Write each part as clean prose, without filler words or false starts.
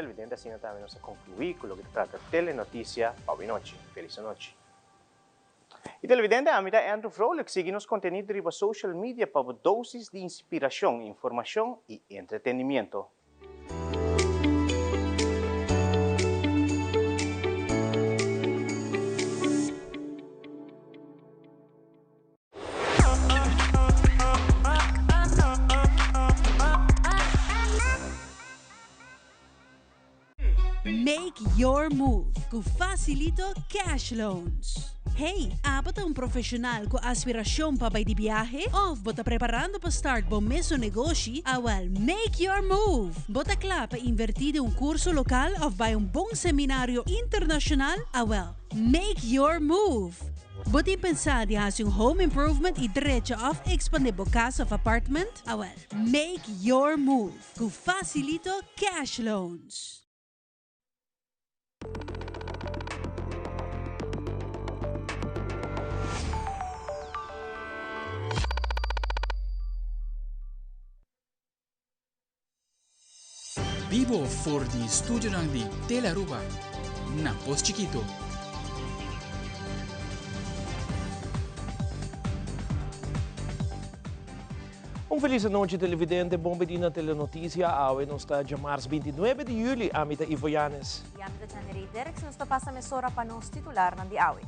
televidente, assim também nós concluir com o que trata Telenotícia para noite. Feliz noite. E televidente, a minha Andrew Froelich, siga nos conteúdos riba social media para doses de inspiração, informação e entretenimento. Make your move com Facilito Cash Loans. Hey, apat ang profesional com aspiração para ir de viaje? Of bota preparando para start bom mesmo negócio? Awal, make your move. Bota claro para invertir em curso local of vai bom seminário internacional? Awal, make your move. Bota pensar de fazer home improvement e direito of expandir bo casa of apartment? Awal, make your move com Facilito Cash Loans. Vivo for di studio di Telaruba, na Pos Chiquito. Feliz noite, televidente. Bom dia, Telenotícia. Hoje nós está de março 29 de julho, a mita Ivo Yanes. E a mita Janeiro Derek, nós está passando a mesora para nos titular na diawe.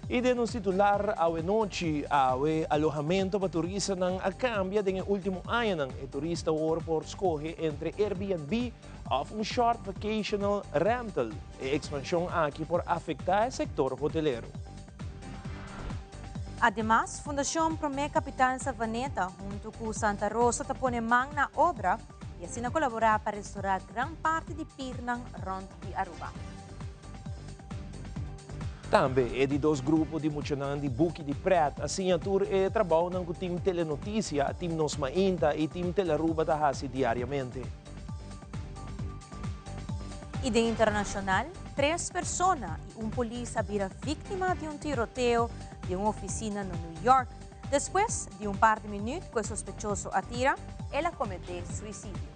E de nos titular, hoje noite, hoje alojamento para turista ng cambia ng último ano ng turista ora por escolher entre Airbnb of short vacational rental. E expansão aqui por afetar o setor hotelero. Además, Fundação Promé Capital Savaneta, junto com Santa Rosa, tapone mang na obra e assim a colaborar para restaurar gran parte de Pirnang rond de Aruba. Também é de dois grupos de muitos de Buki de Prat, assim a tour é trabalho com o time Telenotícia, time Nos Mainta e time Telaruba da Hasi diariamente. E de internacional, 3 pessoas e polícia vira vítima de tiroteio de uma oficina no New York. Depois de par de minutos que o sospechoso atira, ela cometeu suicídio.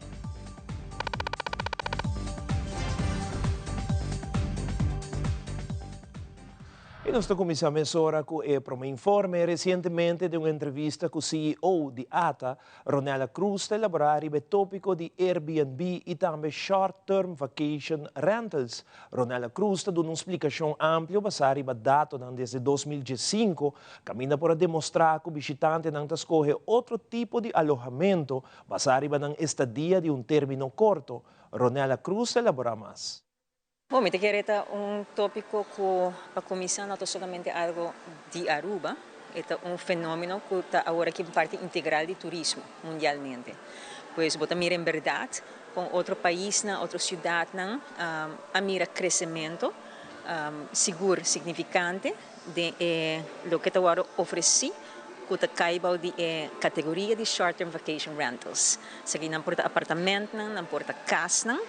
E nós começamos agora com o informe recentemente de uma entrevista com o CEO de ATA, Ronella Cruz, de elaborar o tópico de Airbnb e também Short-Term Vacation Rentals. Ronella Cruz deu uma explicação ampla basada em dados desde 2015, caminha para demonstrar que o visitante não escolhe outro tipo de alojamento basado em estadia de término curto. Ronella Cruz elabora mais. Bom, me queria tópico que a comissão não é somente algo de Aruba, é fenômeno que está agora aqui parte integral do turismo mundialmente. Pois, bota mira em verdade, com outro país, outra cidade, a mira crescimento seguro, significante de lo que agora ofereci, que está caiba de categoria de short-term vacation rentals. Se aqui não porta apartamento, não porta casa,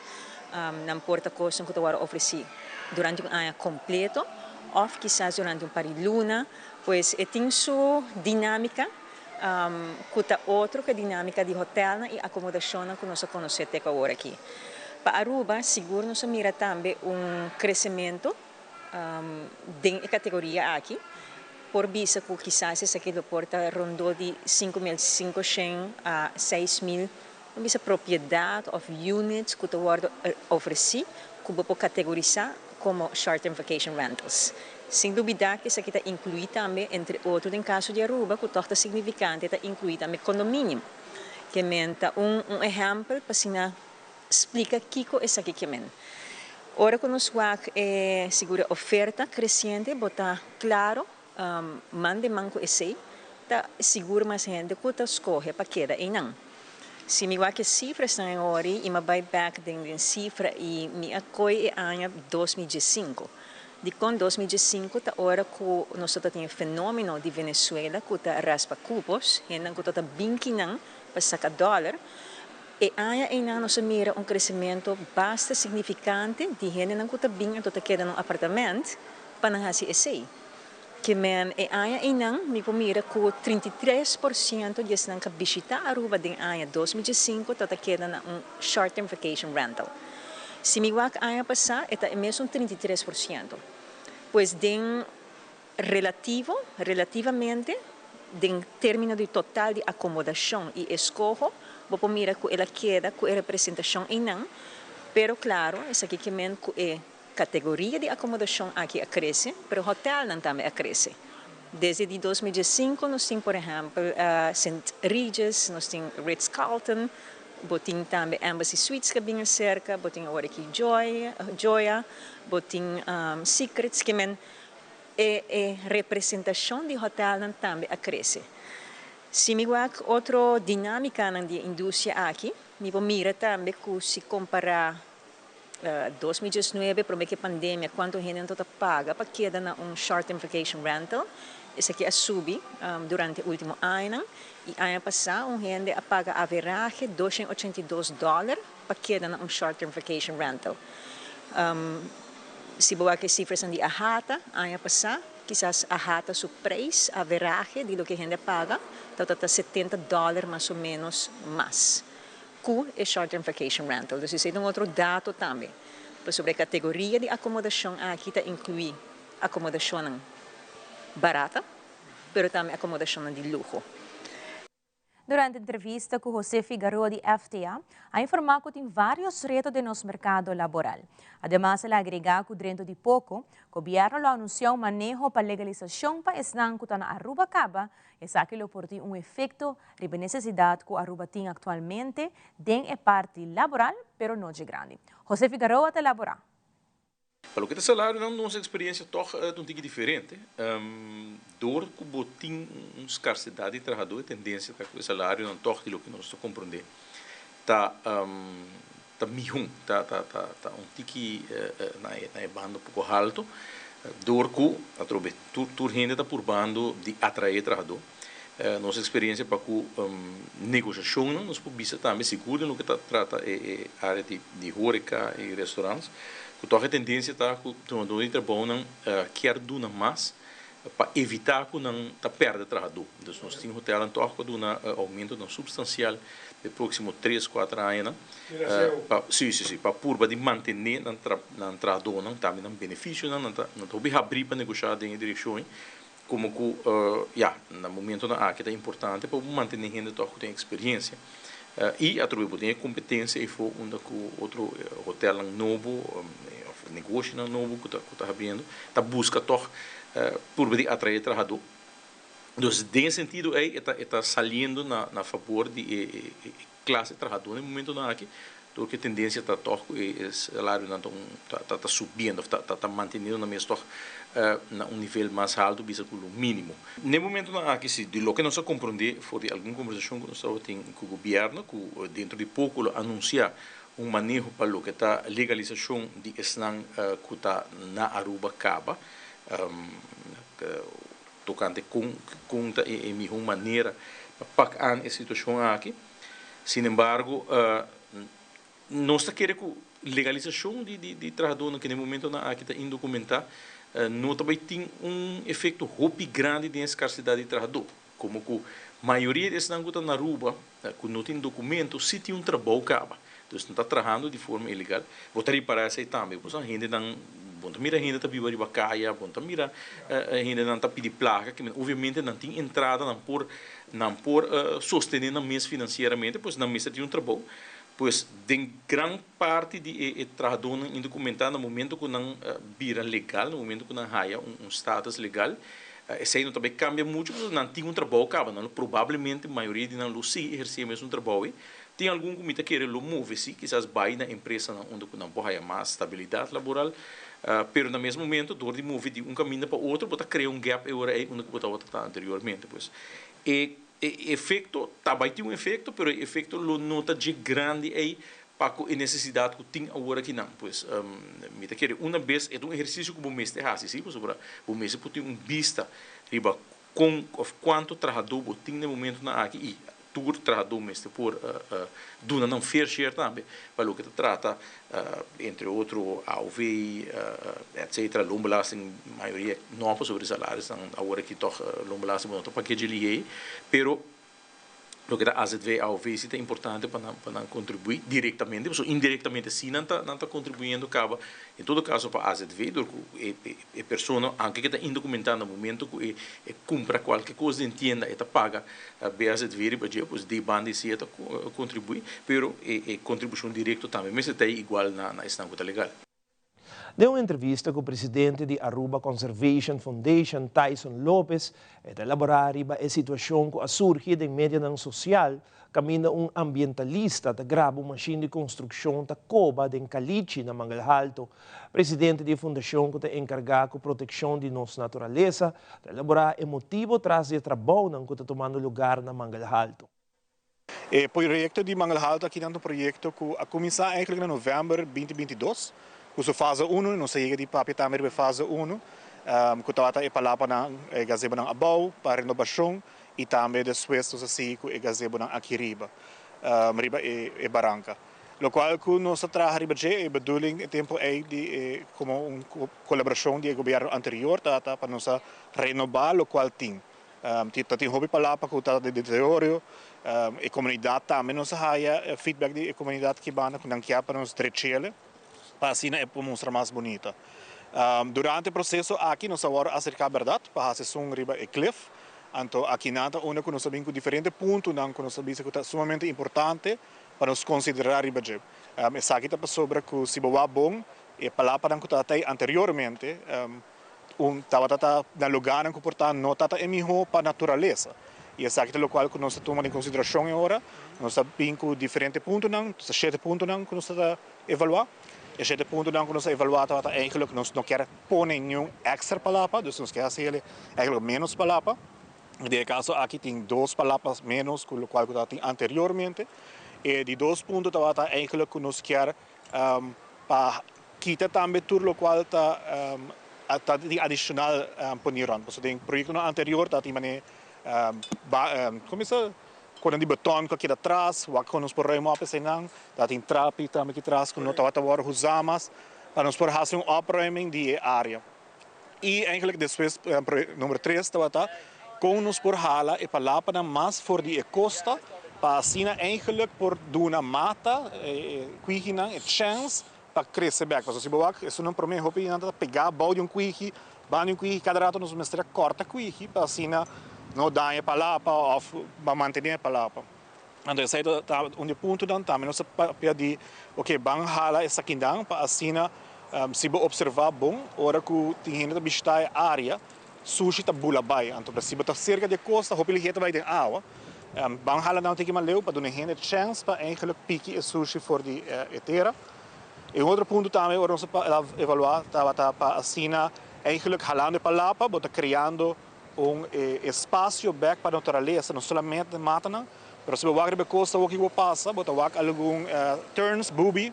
não importa coisa que eu ofereci durante ano completo, ou quizás durante par de luna, pois tem sua dinâmica, que está outra que a dinâmica de hotel e acomodação que nós conhecemos até agora aqui. Para Aruba, seguro nós mira também crescimento da categoria aqui, por vista que quizás essa aqui porta rondou de 5.500 a 6.000 essa propriedade of units que eu ofereci, que eu vou categorizar como short-term vacation rentals. Sem dúvida que isso aqui está incluído também, entre outros, em caso de Aruba, que torta significante, está incluído também condomínio, que é exemplo para se explicar o que é isso aqui que é. Ora, quando nós vemos segura oferta crescente, botar claro, mande manco esse, está seguro mais gente que está escolhe para queda e não. Se me que cifras na hora e me vai back den cifra e me acolhe ano 2005. De com 2005 tá hora que nós temos fenômeno de Venezuela que tá raspa cupos, e não que tá binkinan para sacar dólar. E aí nós mira crescimento bastante significante de gente não que tá bem então queda no apartamento para não fazer esse. que men e aya inang mi pomira ku 33% des nang kabisita Aruba ding aya 2005 tata queda na short term vacation rental. Se mi wak aya pasa eta é mesmo 33%. Pois den relativamente den término de total de acomodação e escojo, vou pomira ku ela queda ku representação inang, pero claro, essa aqui que men ku categoria de acomodação aqui cresce, pero o hotel não também cresce. Desde 2005 nós temos, por exemplo, St. Regis, nós temos Ritz-Carlton, botin também Embassy Suites que bem cerca, botin agora aqui Joya, botin Secrets que men representação de hotel não também cresce. Se me guarda outra dinâmica na indústria aqui, me vou mirar também que se comparar 2019, por que pandemia, quanto gente toda paga para quedar na short-term vacation rental, isso aqui subi durante o último ano, e ano passado, gente paga a veragem $282 para quedar na short-term vacation rental. Se boa que cifras são de ahata, ano passado, quizás ahata su preço, a veragem de lo que a gente paga, então $70 mais ou menos mais. Que é short-term vacation rental. Então, isso é outro dado também. Sobre a categoria de acomodação, aqui está inclui acomodação barata, mas também acomodação de luxo. Durante a entrevista com José Figueroa de FTA, ha informado que tem vários retos de nosso mercado laboral. Además, ela agrega que dentro de pouco, o governo anunciou manejo para legalização para esnan que na Aruba Caba, essa que por ter efeito de necessidade que Aruba tem atualmente, den é parte laboral, pero não de grande. José Figueroa te elabora. Para o que é salário, não nossa experiência é um pouco diferente. Door que botin escassidade de trabalhador, tendência para que o salário não toque do que nós estamos compreender. Tá mihum, tá um tiki na banda um pouco alto. Door que atrobe tur rende tá por bando de atrair trabalhador. Nossa experiência para que negociação nós podemos também seguro no que trata a área de horeca e restaurantes. Que a tendência está que o trabalho quer doar mais para evitar que não perda trabalhador. Então, nós temos hotel que um aumento substancial nos próximos 3-4 anos. Para purba de manter na trabalhador, também um benefício, não está abrir para negociar em direção como que no momento que é importante para manter a gente que tem experiência. E a trouxa tem competência e foi outro hotel novo, negócio novo que está abrindo, está busca por atrair trabalhador. Então, nesse sentido, está saindo na favor de classe de trabalhador no momento aqui, porque a tendência está o salário está subindo, está mantendo na mesma um nível mais alto, bisa com o mínimo. No momento aqui, se de lo que nós compreender, foi alguma conversação que nós temos com o governo, que dentro de pouco anunciar manejo para o que está legalização de esnan que está na Aruba Caba, tocante com a maneira para a situação aqui. Sin embargo, nós queremos que legalização de trabalhador que no momento aqui está indocumentado não também tem efeito muito grande de escassidade de trabalhador, como que a maioria desses que estão na Aruba, que não tem documento, se tem trabalho acaba. Então, não está trabalhando de forma ilegal. Vou para essa também, porque a gente não mira a gente está viva de bacaia, mira a gente não está pedindo placa, que obviamente não tem entrada, não por sostener na mesa financeiramente, pois na mesa tem trabalho. Pois, de grande parte de trabalhador indocumentado no momento que não vira legal, no momento que não há status legal, esse aí também cambia muito, porque não tem trabalho acaba, não provavelmente a maioria de não se exerce mesmo trabalho. Tem algum que quer mover-se, quizás vai na empresa onde não pode mais estabilidade laboral, pero no mesmo momento, dor de mover de caminho para outro, pode criar gap aí onde estava anteriormente, pois. Efeito, também tem efeito, pero efeito lo nota de grande aí para a necessidade que tem agora aqui não, pois, me tá querendo uma vez é exercício que o mês tem assim, pois agora o mês pode ter vista riba com quanto trabalhador tem no momento na aqui tour trajador mesmo por duna não fair share também para o que trata entre outro AOV etc lombelasting maioria não sobre salários agora que toch lombelasting não para que ele pero lo que a AZV AOV é importante para contribuir diretamente, mas indiretamente sim não está contribuindo acaba em todo caso para a AZV é pessoa anche que está indocumentada no momento que compra qualquer coisa entenda e paga a AZV para depois de banda se está contribui, pero contribuição direta também, mas está igual na estampa legal. De uma entrevista com o presidente de Aruba Conservation Foundation, Tyson Lopez, é elaborar a situação que surge em média social, caminha ambientalista que grava uma machine de construção da Coba em Caliche, na Mangal Alto. Presidente da fundação que está encarregado com a proteção de nossa natureza, elaborar o motivo atrás do trabalho que está tomando lugar na Mangal Alto. O projeto de Mangal Alto aqui é um projeto que começou em novembro de 2022. Kuso fase 1, não sei de papi também para fase 1, que estava a palapa na gazebo ng abaw para renovação e também depois do assim que gazebo ng Akiriba, riba e Barranca. Lo qual que nós trabalhamos riba é bedoeling em tempo de como uma colaboração do governo anterior para nós renovar lo qual tem. Tem hobby palapa que está de deterioro, a comunidade também nós haya feedback da comunidade que banda com nanquia para nós trecele. Para assim mostrar mais bonita. Durante o processo aqui nós vamos acercar a verdade para a sessão riba e cliff. Então aqui nada onde nós sabemos que diferentes pontos que nós sabemos que é sumamente importante para nós considerar riba je. Essa aqui está sobre que se boa bom e palavra que está anteriormente estava na lugar que portanto não está melhor para a natureza. E essa aqui é o qual que nós tomamos em consideração agora. Nós sabemos que diferentes pontos, 7 pontos que nós estamos evaluar. Este ponto que nós evaluamos é eigenlijk nós não queremos pôr nenhum extra palavra, então nós queremos fazer eigenlijk menos palavra. De caso aqui tem 2 palavras menos que o qual tem anteriormente. E de 2 pontos é eigenlijk que nós queremos para quitar também tudo o qual está adicional poniran. Porque tem projeto anterior que tem como quando de beton que aqui atrás, o que nós podemos fazer não, tem trapi também aqui atrás, que nós estamos usamos para nós fazer opruiming de área. E eigenlijk depois número 3 estava com nós por hala e palavra mais for de costa para assim eigenlijk por duna mata, cuihina e chance para crescer bem. Porque se boa, isso não promete hopi anda pegar balde cuihi, banho cuihi cada rato nos mestre corta cuihi para assim não dá a palavra ou para manter a palavra. Então, esse é um ponto também nós pedimos ok, vamos hala essa quindang para assim se observar bom, hora que tem gente que visitar a área, sushi está bula bai. Então, se está cerca de costa, hope ele vai ter água. Vamos hala não tem que maleu para dar gente chance para eigenlijk pique sushi for de etera. E outro ponto também, hora nós evaluar para assim eigenlijk halando a palavra, bota criando espaço back para a natureza, não somente mata, mas se você vai costa, o que você passa, você vai algum turns, booby,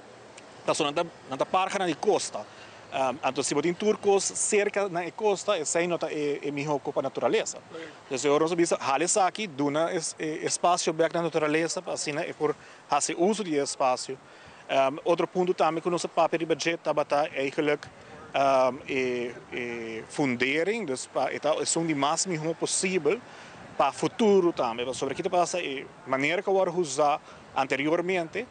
está só na parca na costa. Então, se você tem turcos cerca na costa, essa aí não é melhor para a natureza. Então, eu vou falar aqui, duna espaço back na natureza, assim, é por fazer uso de espaço. Outro ponto também que o nosso papel de budget é eigenlijk fundering, dus são de máximo possível para o futuro também. Sobre o que passa é maneira que eu vou usar anteriormente,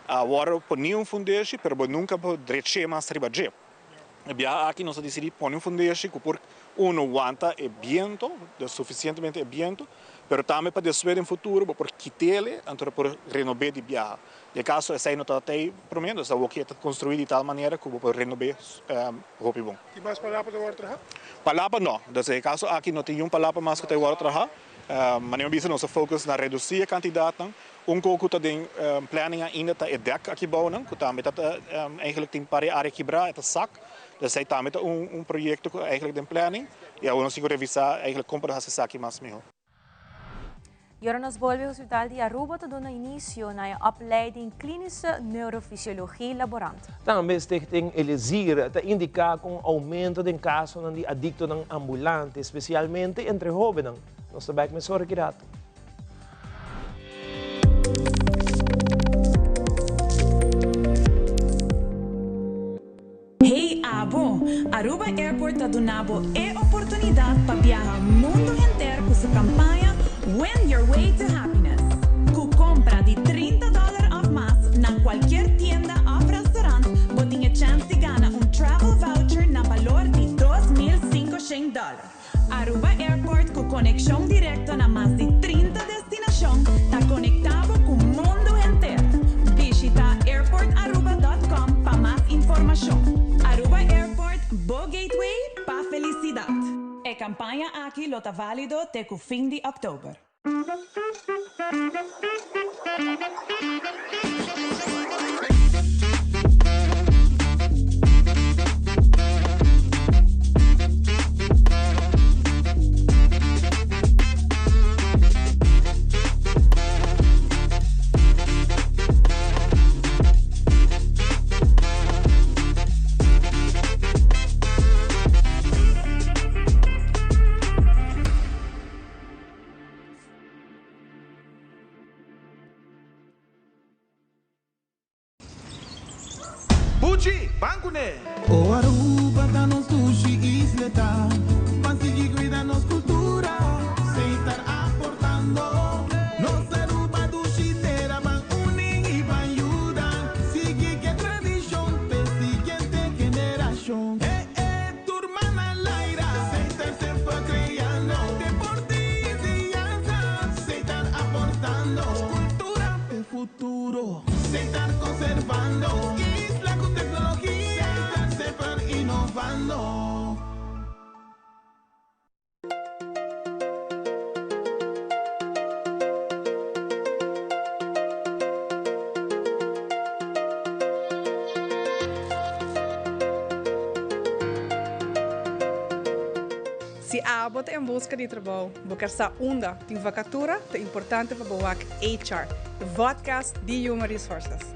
agora põe fundation, mas nunca pode mais trabalhar. Aqui nós decidimos pôr fundation que por aguanta é viento, suficientemente viento, mas também para depois no futuro, por quitar-lhe, então por renovar de viagem. De caso, essa aí não está até prometo, essa aqui está construída de tal maneira que pode renovar roupa bom. E mais palavras agora trabalhar? Palavra não. Então, de caso, aqui não tem palavra mais que agora trabalhar. Mas não bisa nosso foco na reduzir a quantidade. Pouco que tem planning ainda está deck aqui bouwen, que também está eigenlijk tem para área quebrar, é sac. Dus aí também está projeto que eigenlijk tem planning. E agora nós temos que revisar eigenlijk comprar esse sac mais melhor. E agora nós volvemos ao Hospital de Aruba, que dá início na opleiding Klinische Neurofisiologie Laborant. Também tem elezir, indicar com aumento de casos de adicto ambulante, especialmente entre jovens. Nós também começamos a Aruba Airport está donando a oportunidade para viajar o mundo inteiro com sua campanha Win Your Way to Happiness. Com compra de $30 ou mais na qualquer tienda ou restaurante, você tem a chance de ganhar travel voucher na valor de $2.500. Aruba Airport com conexão direta na mais de 30 destinações está conectado com o mundo inteiro. Visita airportaruba.com para mais informação. Aruba Airport, Bo Gateway para felicidade. A campanha aqui está válido até o fim de outubro. Bucci, banco né? O Aruba da nos sushi isleta, mas sigue cuidando nos cultura, sem estar aportando. Nos Aruba do Chitera, van unen e van ayudan. Sigue que tradición, pe siguiente generación. Turma na Laira, sem estar sempre creando. Deporte y enseñanza, sem estar aportando. Cultura pe futuro, sem estar conservando. Se a bota em busca de trabalho, porque essa onda de vacatura é importante para o HR, o podcast de Human Resources.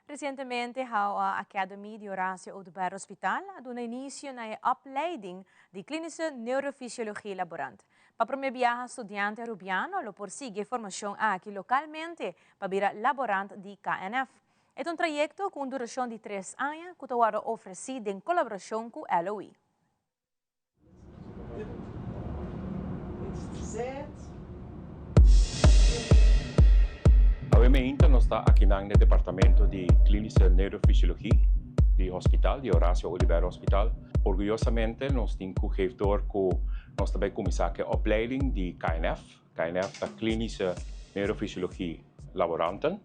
Recentemente, a Academia de Horácio Oduber Hospital deu início na opleiding de clínica neurofisiologia laborante. Para promover estudiante arubiano, lo persigue formação aqui localmente para virar laborante de KNF. É projeto com duração de 3 anos que está oferecido em colaboração com a LOE. Obviamente, nós estamos aqui no Departamento de Clínica Neurofisiologia do Hospital, de Horácio Oduber Hospital. Orgulhosamente, nós temos o gestor que nós também começamos a opleiding de KNF. KNF é a Clínica Neurofisiologia Laboranten.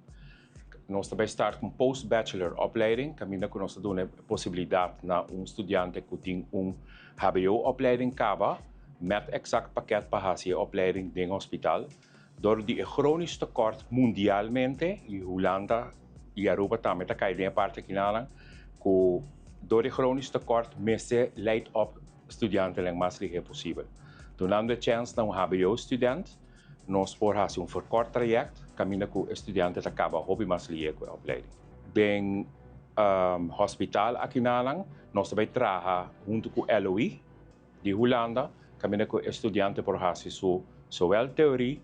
Nós também estamos com post-bachelor opleiding, que nós damos a possibilidade para estudante que tem HBO-opleiding caba, met exact pakket para fazer a opleiding no hospital. Door die chronisch tekort mundialmente, e Holanda e Aruba também está caindo em parte aqui na que door die chronisch tekort mensen leidt op studenten lang mais ligeiro possível. Donando a chance na HBO-student, nós podemos fazer verkort traject, caminho que o estudante acaba hobby mais ligeiro com a opleiding. Bem hospital aqui na nós também trabalhamos junto com a LOE de Holanda, caminho que o estudante pode fazer zowel teorie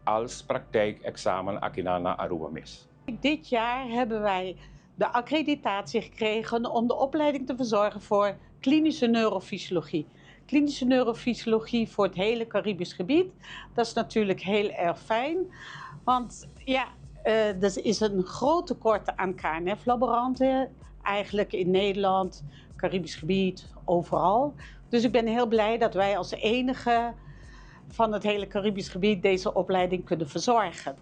als praktijkexamen Akinana Aruba mis. Dit jaar hebben wij de accreditatie gekregen om de opleiding te verzorgen voor klinische neurofysiologie. Klinische neurofysiologie voor het hele Caribisch gebied. Dat is natuurlijk heel erg fijn, want ja, er is een groot tekort aan KNF-laboranten. Eigenlijk in Nederland, Caribisch gebied, overal. Dus ik ben heel blij dat wij als enige van het hele Caribisch gebied deze opleiding kunnen verzorgen.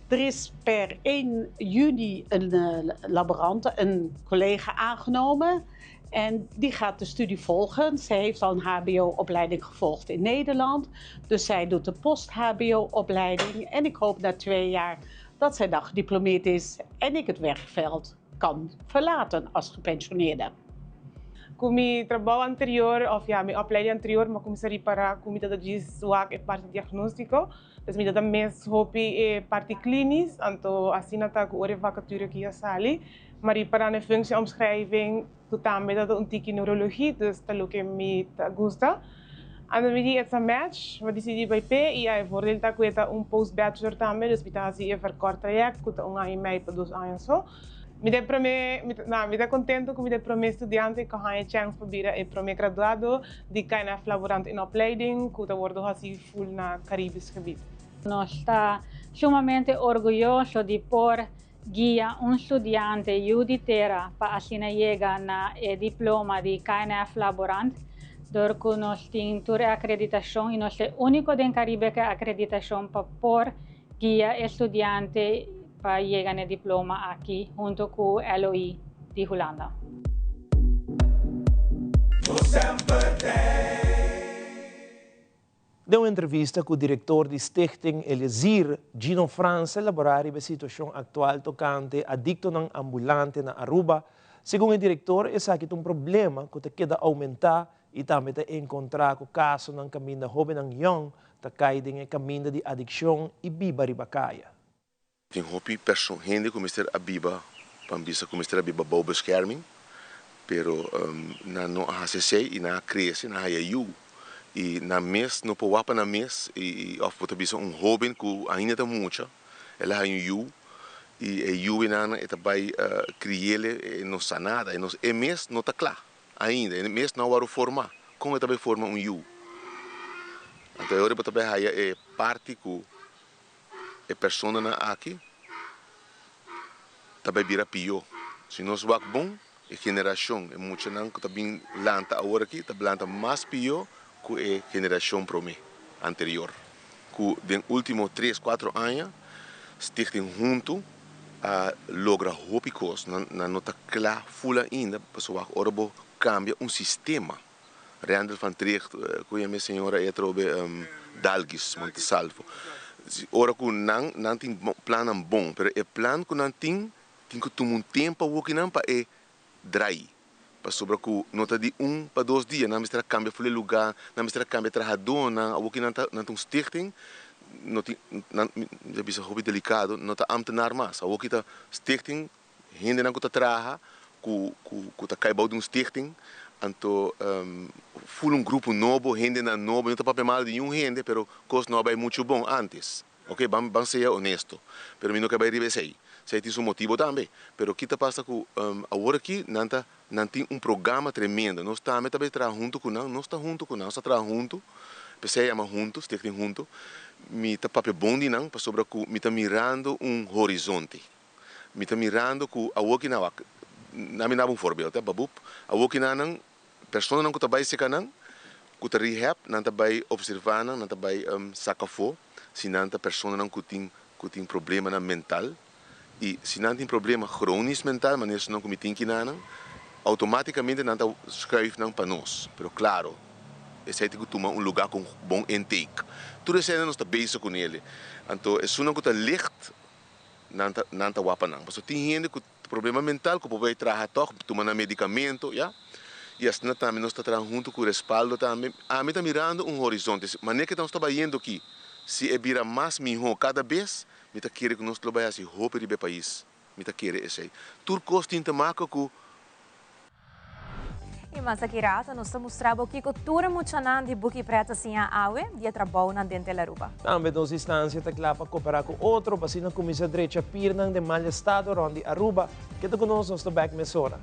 Er is per 1 juni een laborante, een collega aangenomen en die gaat de studie volgen. Zij heeft al een HBO-opleiding gevolgd in Nederland, dus zij doet de post-HBO-opleiding en ik hoop na 2 jaar dat zij dan gediplomeerd is en ik het werkveld kan verlaten als gepensioneerde. Com meu trabalho anterior, ou minha opleiding anterior, eu comecei para comida de SWAC e parte diagnóstico. Dus me dá mais hobby e parte clínica, então assim está com a vacatura que ia sair. Maar para een functieomschrijving, tu também dat een tiki neurologie, dus dat lo que me gusta. En dan weet je, het is een match, wat decidi bij P, en voordeel dat ik een postbachelor também, dus ik zie een verkort traject, ik een aan mij per 2 anos zo. Me contento com o primeiro estudante que ganha chance para o primeiro graduado, de cair laborante em opleiding, que wordt assim full na Caribisch gebied. Nós está sumamente orgulhoso de por guia estudante juditera para assim chegar na diploma de KNF laborante, door que nós temos toda a acreditação e nós é o único em Caribe que acreditação para por guia estudante para chegar no diploma aqui, junto com o LOI de Holanda. De uma entrevista com o diretor de Stichting Eliezer, Gino França, elaborar a situação atual tocante adicto ng ambulante na Aruba. Segundo o diretor, esse aqui é um problema que queda aumentar e também encontrar o caso ng caminho jovem ng young, que cai em caminho de adicção e biba ribacaya. Tem hopi gente como Mr. Abiba, pambisa como Mr. Abiba bou bescherming, pero na no HCC e na cresce na HIU e na mês no powapa na mês e of pota bisa jovem que ainda tá muito, ela HIU e HIU inana eta vai criele no sanada e nos mês não tá claro ainda, mês não vai formar, como eta vai formar HIU. Então agora pota vai é parte que a pessoa na aqui também vira pior. Se nós vamos bom, a geração é muito não que também lanta agora aqui, também lanta mais pior que a geração anterior. Que nos últimos 3-4 anos, Stichting junto a logra hopicos na nota clara full ainda, pessoal agora cambia sistema. Randel van Tricht, que a minha senhora é trobe Dalgis Montesalvo. Ora que não tem plano bom, mas o plano que não tem que tomar tempo para drai. Para sobre que não está de 1 para 2 dias, não está cambia de lugar, não está cambia de trabalhador, não tem um stichting, não tem, já bisa hobby delicado, não está ambtenaar mais. O que está stichting, gente não está trabalha, que está caibau de stichting. Então, full grupo novo, gente na novo, não está para mal de gente, pero coisa nova é muito bom antes. Ok, vamos ser honesto, pero mim não quer ir aí. Sei tem motivo também, pero o que está passa com agora aqui não tem programa tremendo. Nós também trabalhamos junto com nós, nós estamos junto com nós, trabalhamos junto, pensei ama juntos, tem junto. Me está papel bom de não, para sobre que me está mirando horizonte, me está mirando que agora aqui não me dá voorbeeld, hè, baboep. Ook in een persoon não que se canang, que te rehab, não te bij observar, não te bij sacafo, se não te persoon não que tem problema na mental, e se não tem problema crônico mental, mas isso não que me tem que não, automaticamente não te escreve não para nós. Pero claro, esse é que toma lugar com bom intake. Tudo isso ainda não está bezig com ele. Então, é só não que te licht, não te wapa não. Mas tem gente que problema mental, que pode trabalhar tomando medicamento, já? E assim também nós estamos junto com o respaldo também. A mim está mirando horizonte, mas nem que nós estamos indo aqui. Se é vira mais melhor cada vez, me está querendo que nós trabalhamos assim, roupa de país. Me está querendo isso aí. Tudo costa tem marca com. E mas aqui rata nós mostramos que cultura muito de buki preta assim a awe dia trabalho na dentro da Aruba. Também nos instâncias está claro para cooperar com outro, para na comissão direita pirnang de mal estado onde Aruba, que tu conosco nos back mesora.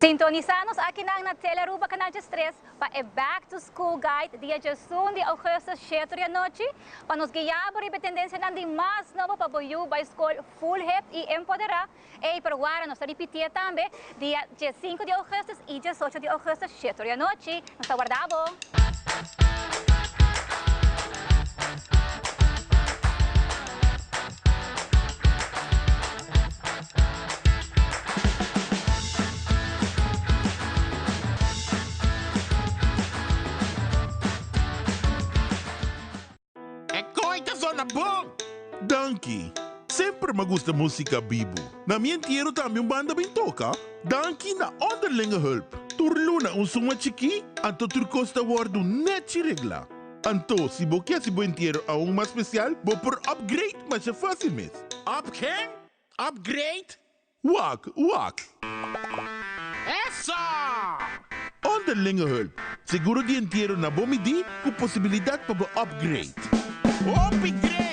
Sintonizanos aqui na Telearuba Canal 3 para o Back to School Guide dia 1 de agosto, 7 da noite, para nos guiar por a tendência de mais novo para o para a escola full hip e empoderar. E para agora nós repetir também dia 5 de agosto e 18 de agosto, 7 da noite. Nós aguardamos. Danke. Sempre me gusta música bibo. Na minha tierra também banda bem toca. Danke na onderlinge hulp. Turluna suma chiki, anto turcosta wordu net regla. Então, se você quer se entierro aún mais especial, vou por upgrade, mas é fácil mesmo. Up quem? Upgrade? Wak. Essa! Onderlinge hulp. Seguro de entierro na bomidi com possibilidade para upgrade. Upgrade!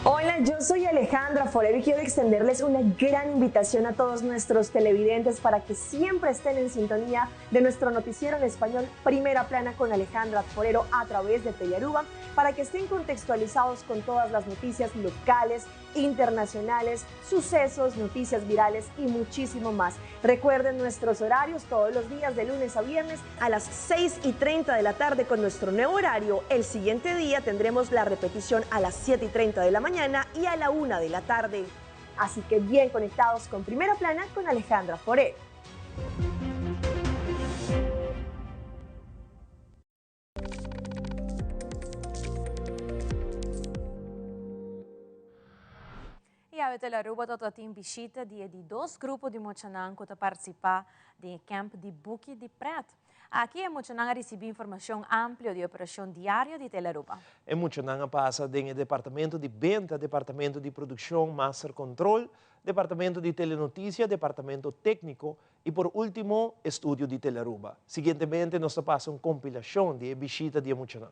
Hola, yo soy Alejandra Forero y quiero extenderles una gran invitación a todos nuestros televidentes para que siempre estén en sintonía de nuestro noticiero en español Primera Plana con Alejandra Forero a través de Telearuba, para que estén contextualizados con todas las noticias locales, internacionales, sucesos, noticias virales y muchísimo más. Recuerden nuestros horarios todos los días de lunes a viernes a las 6:30 de la tarde con nuestro nuevo horario. El siguiente día tendremos la repetición a las 7:30 de la mañana y a la 1 de la tarde. Así que bien conectados con Primera Plana con Alejandra Forero. E a Telearuba tem visita de 2 grupos de Mochanan que participar do camp de Buque de Preto. Aqui em Mochanan recebi informação ampla de operação diária de Telearuba. Em Mochanan passa em departamento de venda, departamento de produção, master control, departamento de telenotícia, departamento técnico e por último, estúdio de Telearuba. Seguintemente, nós passa uma compilação de visita de Mochanan.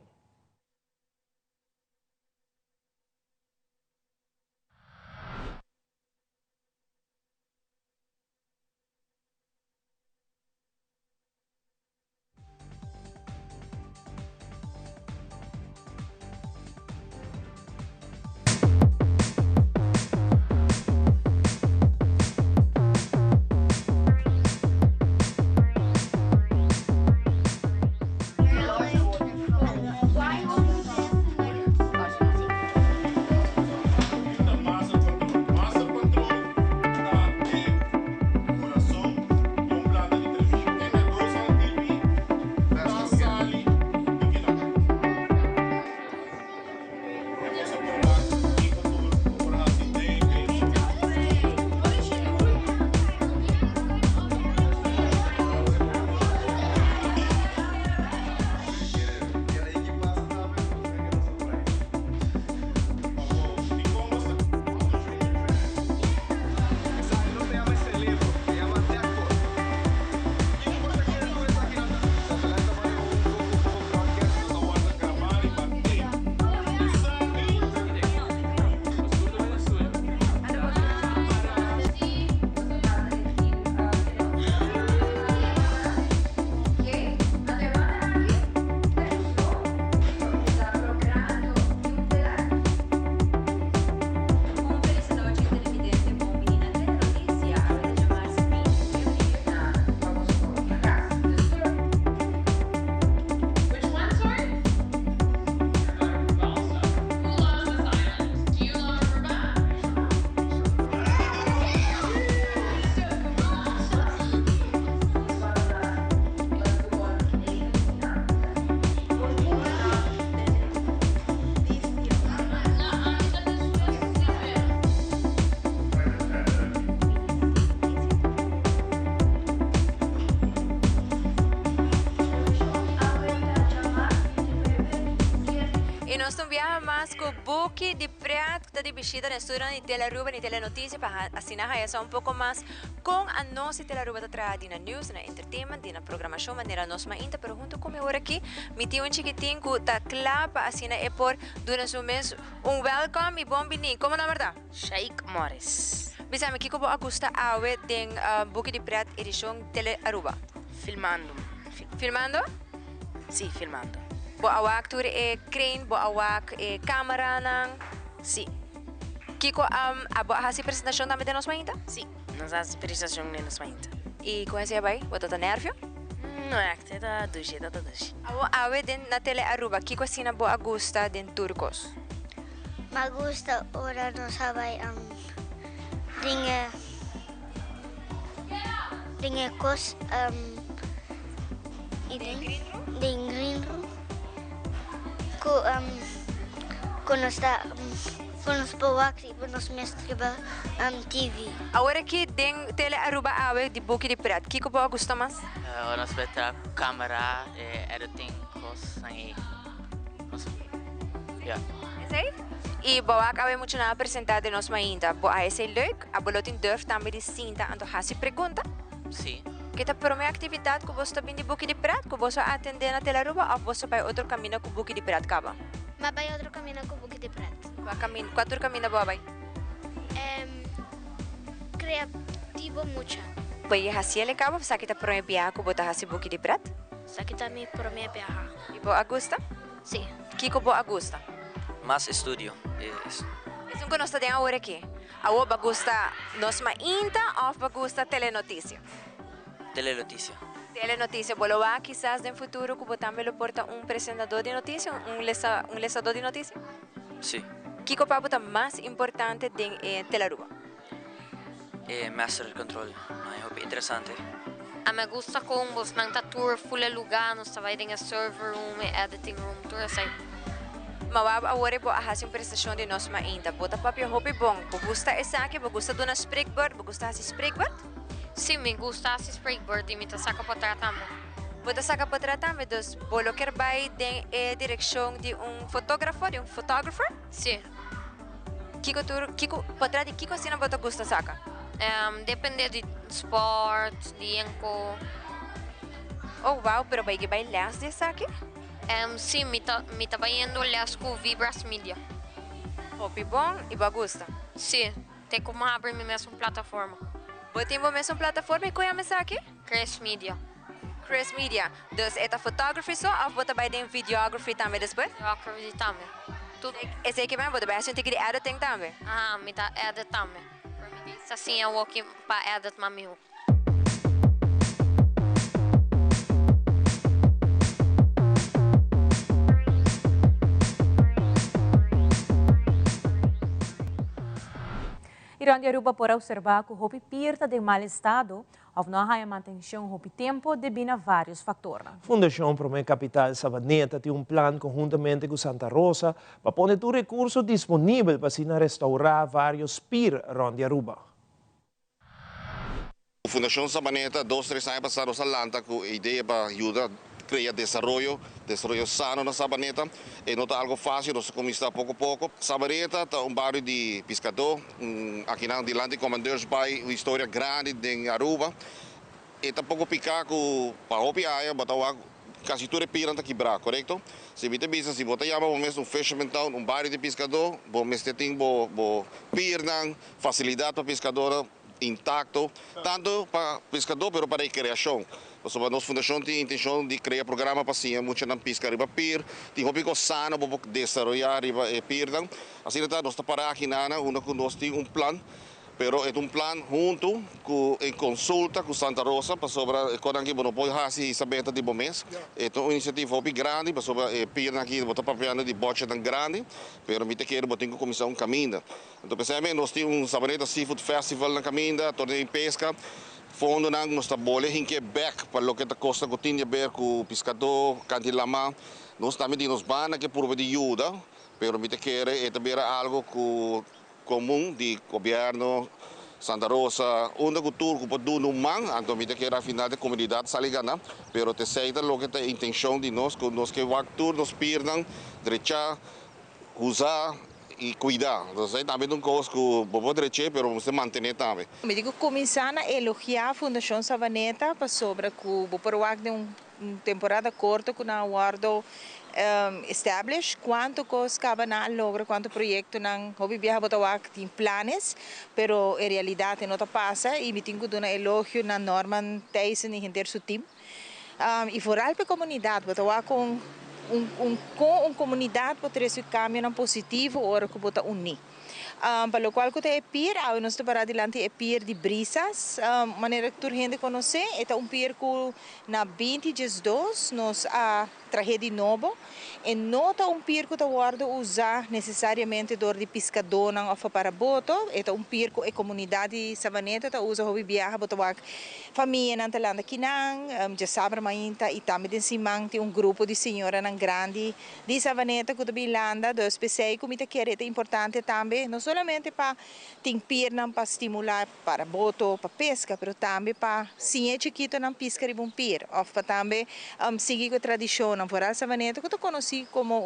Buque de Preto está de visita no estúdio de Telearuba e Telenotícia para assinar essa pouco mais com a nossa Telearuba atrás na news, na entertainment, na programação maneira nós mais ainda, pero junto com eu aqui, me tinha chiquitinho que está claro para assinar é por durante o mês welcome e bom bini. Como na verdade? Sheikh Morris. Bisa me kiko Augusta awe den Buque de Preto edição Telearuba. Filmando. Filmando? Sim, filmando. Bo awak tur crane, bo awak camera nang. Sim. Kiko abo hasi apresentação também de nós ainda? Sim. Nós hasi apresentação de nós ainda. E com esse vai? Bota tá nervio? Não é que tá duche, tá duche. Abo awe den na Telearuba, kiko sina bo Augusta den turcos. Magusta ora no sabay ang dinge kos ding green room. Ko no sta para nos bawak e para nos mostrar TV. Agora que tem tele Aruba awe de book de prat, que que você gosta mais? Nós vamos ter câmera e editing coisas aí. Ja. Is aí? E bawak awe muito na apresentar de nós ainda. Boa, esse é leuk. A bolotin durf também de cinta, então hasi pergunta. Sim. Que tá para minha atividade que você bem de book de prat, que você atender na tele Aruba ou você vai outro caminho com book de prat caba? Mas vai outro caminho com book de prat. Quatro caminhos boa vai? Criativo muito. Vai hasi ele caba, sa kita para minha que bota hasi book de prat? Sa kita mi para minha viajar. E boa Augusta? Sim. Que boa Augusta? Mais estudio. Isso que nós temos agora aqui. A oba gusta nos mainta ou bagusta telenotícia? Telenotícia. Telenotícia. Boloa quizás no futuro que também lo porta apresentador de notícia, lesador de notícia? Sim. Que copa é mais importante de Telaruba? Master control. É interessante. A me gusta com vos nang tour full lugar, nós vai em server room, editing room, tour assim. Mawab agora po ahas yung prestasyon de nós mainta. Bota papi hopi bong. Gusta esa que gusta do na springboard, gusta si springboard? Sim, me gusta si springboard e me tá saca para tratame. Bota saca para tratame dos bolo quer vai de direção de fotógrafo, de photographer? Sim. Kiko patra de Kiko sina bota gusta saca? Depende de sport, de enco. Oh wow, pero vai que vai last de saque? Sim, me estava indo las com Vibras Media. Hopi bom e bagusta? Sim, tem como abrir minha mesma plataforma. Botem a mesma plataforma e qual é a mensagem aqui? Chris Media. Chris Media. Dus esta photography só ou bota vai ter videography também depois? Videography também. Tudo. Esse aqui vai bota vai assim tem que editing também. Me tá edit também. Para mim isso assim é o que para edit mamiu. Irão de Aruba por observar que o hopi pirta de mal estado, ou não há manutenção hopi tempo devido a vários fatores. Fundação Promé Capital Sabaneta tem plano conjuntamente com Santa Rosa para poner tu recurso disponível para assim restaurar vários pier Irão de Aruba. A Fundação Sabaneta, 2-3 anos passados, lança com a ideia para ajudar criar desarrollo sano na Sabaneta. E não está algo fácil, nós começamos pouco a pouco. Sabaneta é bairro de pescador, aqui na Dilante Commanders Bay, uma história grande em Aruba. E está pouco picar com para o piaia, botar quase tudo é piranta quebrar, correto? Se você pensa, se você chama um fisherman town, bairro de pescador, você tem pirna, facilidade para pescador intacto, tanto para pescador, mas para a criação. A nossa fundação tem a intenção de criar programa para sim, muito na pesca riba pir, tem um pouco sano para desenvolver riba pir. Assim nós estamos para aqui na nós temos plano, pero é plano junto em consulta com Santa Rosa para sobre quando aqui não pode fazer sabeta de mês. É uma iniciativa muito grande para sobre pir aqui, botar papel de bote tão grande, pero me quero botar em comissão caminha. Então pensamos nós temos Sabaneta Seafood Festival na caminha, torneio de pesca. Fundo nang nós boleh hinke back para lo que ta costa que tinha ver com pescador, cantilama. Nós também temos bana que por de ajuda, pero me quer é também algo comum de governo Santa Rosa, onde o tour que pode no man, então me quer a final de comunidade saligana, pero te sei da lo que ta intenção de nós que o tour nos pirnang, derecha usar e cuidar. Entonces também um coisa que vou dizer, pero você manter também. Me digo começar a elogiar a Fundação Sabaneta para sobre que vou por de temporada curta que na guardo establish quanto coisa acaba na logra quanto projeto não hobby viaja botar tem planos, pero em realidade não passa e me tenho que dar elogio na Norman Tyson e gente do time. E foral para a comunidade botar com uma comunidade para ter esse caminho positivo hora que bota unir. Para lo cual, que é pier, nós estamos para adelante é pier de brisas, maneira que a gente conhece, é pier que na 2012 nós traje de novo, e não é pier que está usar necessariamente dor de pescador não para boto, é pier que a comunidade savaneta está usa hobby viaja boto família na talanda kinang, já sabe mainta e também de cima tem grupo de senhora nan grande de savaneta que também landa, do especial como que é importante também, não somente para tem pier não para estimular para boto, para pesca, mas também para sim é chiquito não pesca de bom pier, ou para também seguir a tradição na Foral Savaneta, que eu conheci como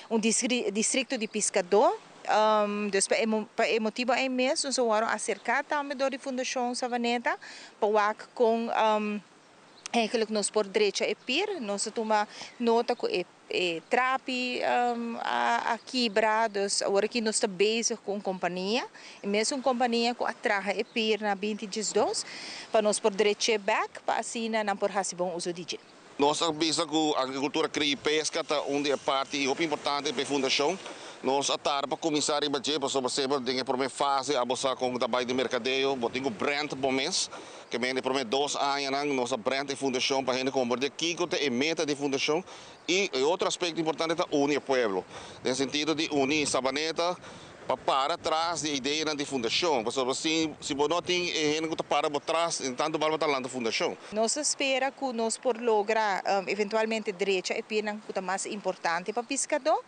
um distrito de pescador. É motivo é mesmo, nós vamos acercar também da Fundação Savaneta para com aquilo que nós por direito é pier, nós tomamos nota que trapi a quebrados, agora que nós estamos bezig com companhia, e mesmo uma companhia que atrai a pier na 2012, para nós por direito back, para assim não por fazer bom uso de dinheiro. Nós pensamos que a agricultura cria pesca, onde é parte muito importante para a fundação. Nós atar para começar a bater, por exemplo, tem por uma fase a bolsa com o trabalho de mercadeio, tem o brand por mês, que vem por 2 anos, nossa brand de fundação para a gente compreender que é a meta de fundação. E outro aspecto importante é unir o povo, no sentido de unir Savaneta para trás da ideia da fundação. Se não tem gente que para trás, então vamos estar lá na fundação. Nós esperamos que nós por lograr eventualmente direito é pena que é mais importante para o pescador.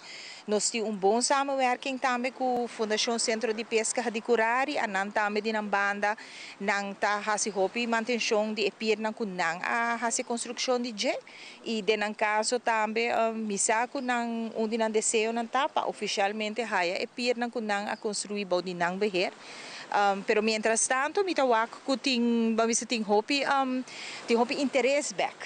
Nós temos bom samenwerking também com a Fundação Centro de Pesca de Curari, a nan também de nan banda, nan ta hasi hopi manutenção de pier nan kun nan a hasi construção de je e de nan caso também misa kun nan onde nan desejo nan tapa oficialmente haya e pier nan kun nan a construir body nan beher. Pero mientras tanto, mi tawak ko ting hopi interesse back.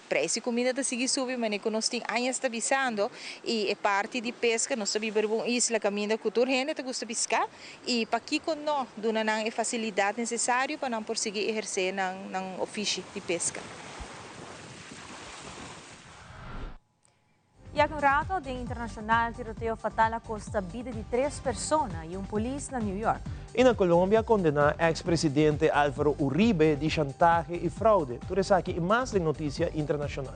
Preço de comida está seguindo subir, mas nós temos anos estabilizando e é parte de pesca, nós estamos vivendo uma isla caminho da cultura, a gente gosta de pescar e para aqui com nós, dona não é facilidade necessária para não conseguir exercer no ofício de pesca. E há um rato de internacional tiroteo fatal a custa vida de 3 pessoas e polícia na New York. E na Colômbia, condena ex-presidente Álvaro Uribe de chantaje e fraude. Tu aqui e mais de notícia internacional.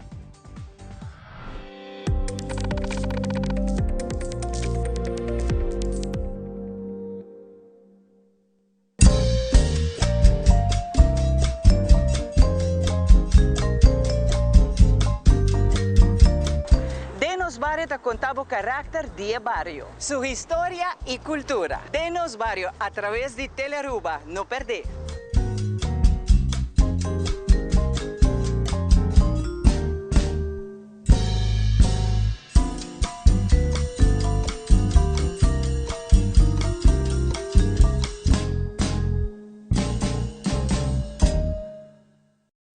Barrio te contaba o carácter de barrio, su historia y cultura. Denos Barrio a través de Telearuba, no perder.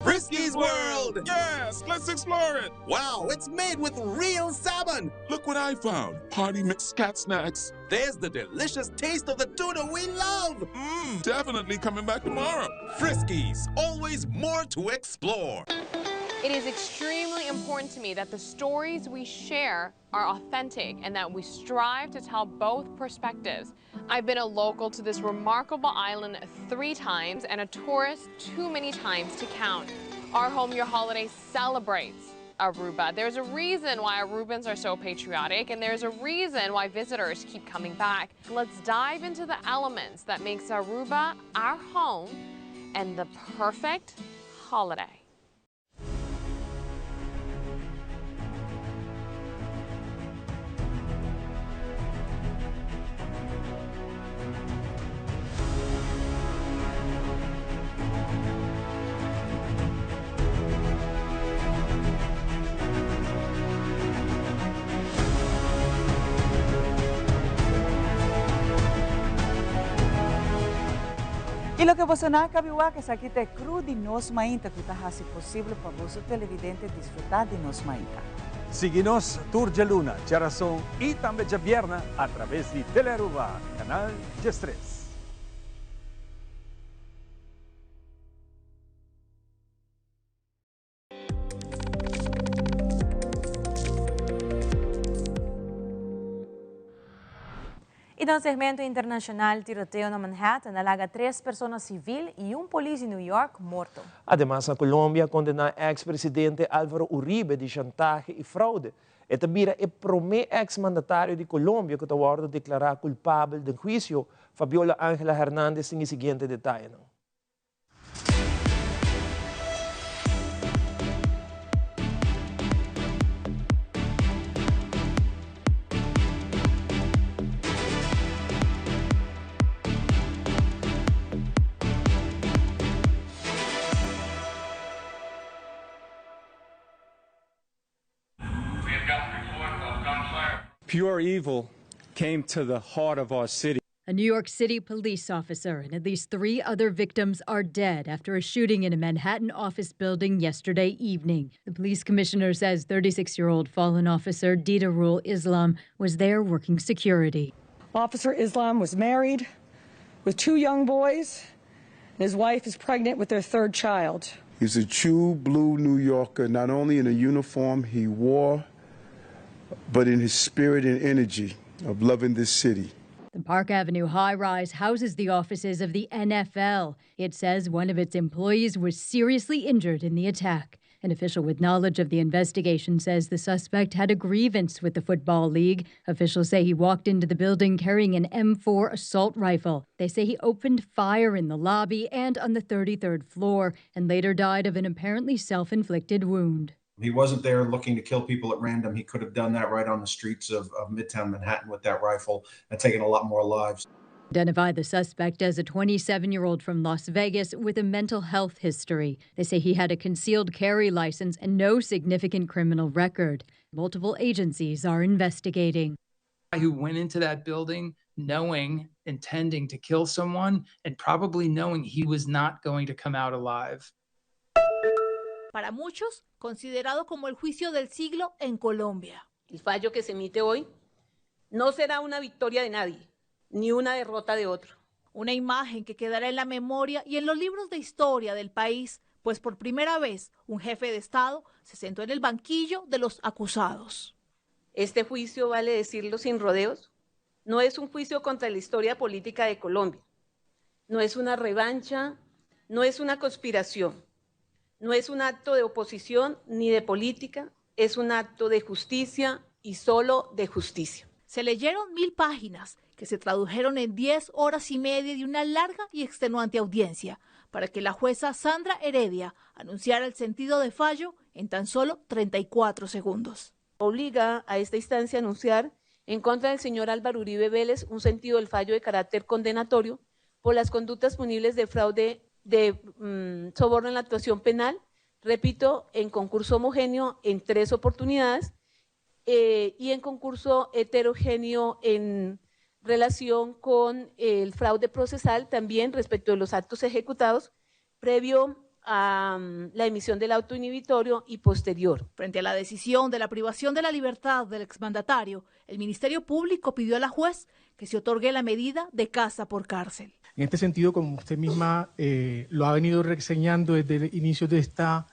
Frisky's World! Yes, let's explore it! Wow, it's made with real salmon! Look what I found. Party mixed cat snacks. There's the delicious taste of the tuna we love! Definitely coming back tomorrow. Frisky's, always more to explore. It is extremely important to me that the stories we share are authentic and that we strive to tell both perspectives. I've been a local to this remarkable island 3 times and a tourist too many times to count. Our Home Your Holiday celebrates Aruba. There's a reason why Arubans are so patriotic, and there's a reason why visitors keep coming back. Let's dive into the elements that makes Aruba our home and the perfect holiday. E lo que você não cabiwa que aqui te cru de nos mainta que está assim possível para você televidente desfrutar de nos mainta. Siga-nos Tour de Luna, Geração e também de Vierna através de Telearuba, canal G3. E Ng segmento internacional, tiroteo na Manhattan, nalaga 3 personas civil y un policía en New York muerto. Además, a Colombia condena ex-presidente Álvaro Uribe de chantaje y fraude. Esta mira el primer ex-mandatario de Colombia que ha sido declarado culpable del juicio. Fabiola Ángela Hernández tiene el siguiente detalle. Pure evil came to the heart of our city. A New York City police officer and at least 3 other victims are dead after a shooting in a Manhattan office building yesterday evening. The police commissioner says 36-year-old fallen officer Didarul Islam was there working security. Officer Islam was married with 2 young boys, and his wife is pregnant with their 3rd child. He's a true blue New Yorker, not only in the uniform he wore, but in his spirit and energy of loving this city. The Park Avenue high-rise houses the offices of the NFL. It says one of its employees was seriously injured in the attack. An official with knowledge of the investigation says the suspect had a grievance with the Football League. Officials say he walked into the building carrying an M4 assault rifle. They say he opened fire in the lobby and on the 33rd floor and later died of an apparently self-inflicted wound. He wasn't there looking to kill people at random. He could have done that right on the streets of Midtown Manhattan with that rifle and taken a lot more lives. Identified the suspect as a 27-year-old from Las Vegas with a mental health history. They say he had a concealed carry license and no significant criminal record. Multiple agencies are investigating. Who went into that building intending to kill someone, and probably knowing he was not going to come out alive. Para muchos, considerado como el juicio del siglo en Colombia. El fallo que se emite hoy no será una victoria de nadie, ni una derrota de otro. Una imagen que quedará en la memoria y en los libros de historia del país, pues por primera vez un jefe de Estado se sentó en el banquillo de los acusados. Este juicio, vale decirlo sin rodeos, no es un juicio contra la historia política de Colombia. No es una revancha, no es una conspiración. No es un acto de oposición ni de política, es un acto de justicia y solo de justicia. Se leyeron 1000 páginas que se tradujeron en 10 horas y media de una larga y extenuante audiencia para que la jueza Sandra Heredia anunciara el sentido de fallo en tan solo 34 segundos. Obliga a esta instancia a anunciar en contra del señor Álvaro Uribe Vélez un sentido del fallo de carácter condenatorio por las conductas punibles de fraude de soborno en la actuación penal, repito, en concurso homogéneo en 3 oportunidades y en concurso heterogéneo en relación con el fraude procesal también respecto de los actos ejecutados previo a la emisión del auto inhibitorio y posterior. Frente a la decisión de la privación de la libertad del exmandatario, el Ministerio Público pidió a la juez que se otorgue la medida de casa por cárcel. En este sentido, como usted misma lo ha venido reseñando desde el inicio de esta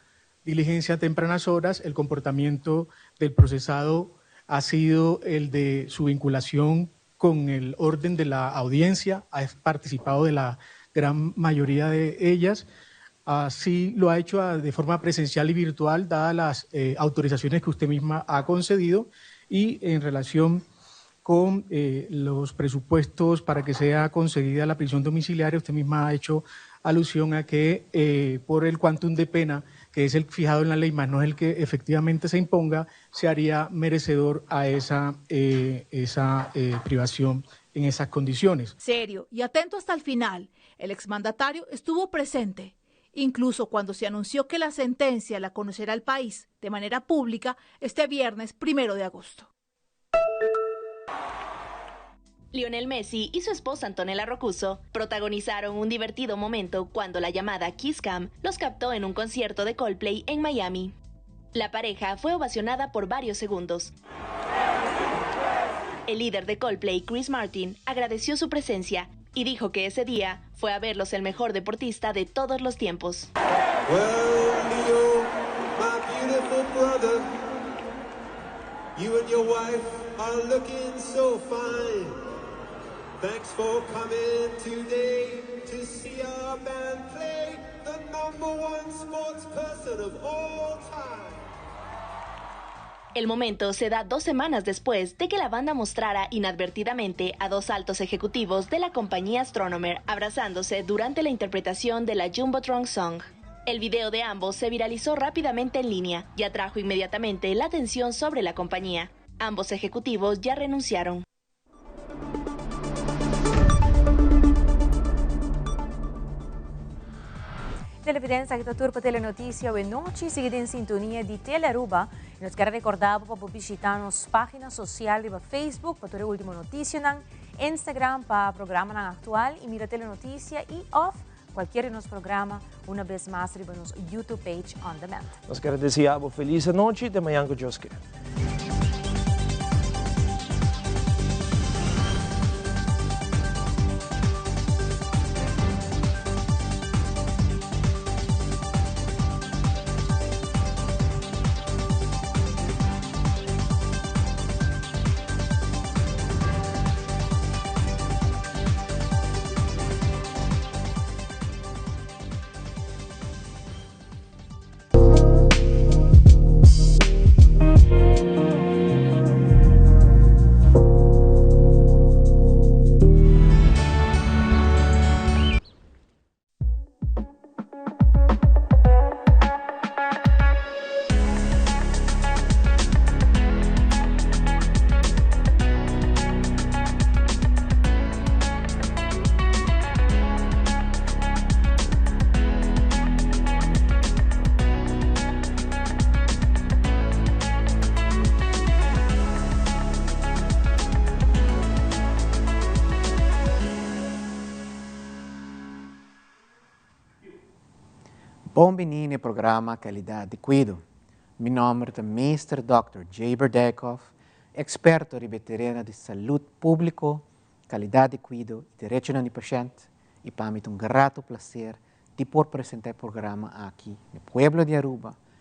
diligencia a tempranas horas, el comportamiento del procesado ha sido el de su vinculación con el orden de la audiencia, ha participado de la gran mayoría de ellas, así lo ha hecho de forma presencial y virtual, dadas las autorizaciones que usted misma ha concedido, y en relación con los presupuestos para que sea concedida la prisión domiciliaria, usted misma ha hecho alusión a que por el quantum de pena, que es el fijado en la ley, más no es el que efectivamente se imponga, se haría merecedor a esa privación en esas condiciones. Serio y atento hasta el final, el exmandatario estuvo presente, incluso cuando se anunció que la sentencia la conocerá el país de manera pública este viernes 1 de agosto. Lionel Messi y su esposa Antonella Roccuzzo protagonizaron un divertido momento cuando la llamada Kiss Cam los captó en un concierto de Coldplay en Miami. La pareja fue ovacionada por varios segundos. El líder de Coldplay, Chris Martin, agradeció su presencia y dijo que ese día fue a verlos el mejor deportista de todos los tiempos. Well, Leo, my beautiful brother, you and your wife are looking so fine. Thanks for coming today to see our band play, the #1 sports person of all time. El momento se da 2 semanas después de que la banda mostrara inadvertidamente a 2 altos ejecutivos de la compañía Astronomer abrazándose durante la interpretación de la Jumbotron Song. El video de ambos se viralizó rápidamente en línea y atrajo inmediatamente la atención sobre la compañía. Ambos ejecutivos ya renunciaron. Televidentes, aqui está turpa Telenotícia e noite seguida em sintonia de Telearuba. Nós queremos recordar para visitar nossa página social e Facebook para toda a última notícia, Instagram para programa atual e mira Telenotícia e off qualquer de nosso programa uma vez mais riba nosso YouTube page on demand. Nós queremos desejar uma feliz noite de manhã com Deus quer. Bom-vindo ao programa Qualidade de Cuido. Meu nome é Mr. Dr. Jay Berdekov, experto em veterana de saúde pública, qualidade de cuido e direito do paciente. E para mim é grato prazer de poder apresentar o programa aqui no Pueblo de Aruba,